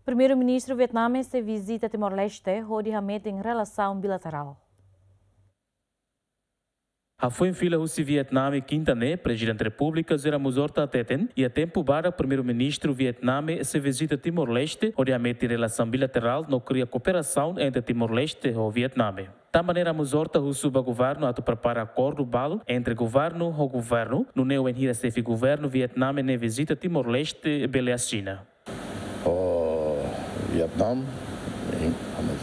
Primeiro-ministro vietnamese visita Timor-Leste, onde remete em relação bilateral. A foi em fila o Vietnã quinta-né, presidente da República, Zera Muzorta Teten, e a tempo para o primeiro-ministro vietnamese se visita Timor-Leste, onde remete em relação bilateral, não cria cooperação entre Timor-Leste e o Vietnã. Da maneira, Muzorta o governo a prepara acordo balo entre governo e governo, no neo em hira governo vietnamese ne visita Timor-Leste e a China. O Vietnã,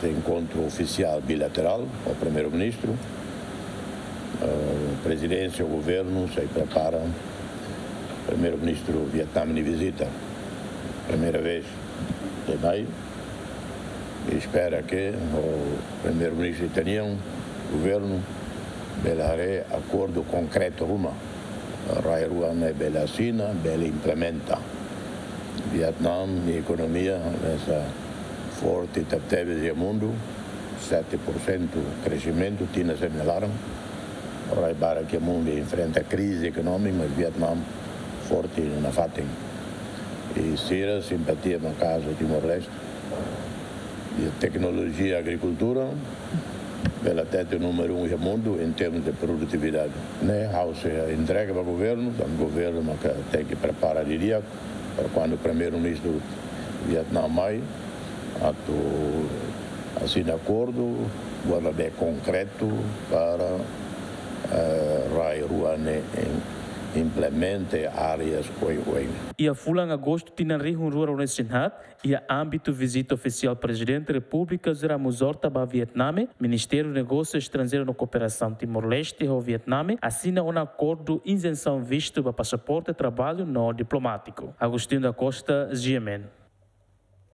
encontro oficial bilateral com o primeiro-ministro. A presidência e o governo se preparam. O primeiro-ministro vietnamita visita, primeira vez de maio, e espera que o primeiro-ministro italiano, o governo, belare acordo concreto uma. Rai Ruane bela China, bela implementa. Vietnã e economia nessa forte teve do mundo, 7% crescimento, tinha semelhante. Ora, para que o mundo enfrenta a crise econômica, mas o Vietnã forte na fatem. E será simpatia no caso de Timor-Leste. E a tecnologia e a agricultura, pela tete número 1 do mundo em termos de produtividade. Né? A entrega para o governo tem que preparar direto para quando o primeiro-ministro Vietnã mai, assina acordo, agora é concreto para Rai Ruane implemente áreas coihuem. E a fula em agosto tinha rihun rural nacional e a âmbito visita oficial presidente da República Zera Muzorta para Vietnã, Ministério de Negócios Estrangeiros e Cooperação Timor-Leste e Vietnã assina um acordo isenção visto para passaporte de trabalho não diplomático. Agostinho da Costa, GMN.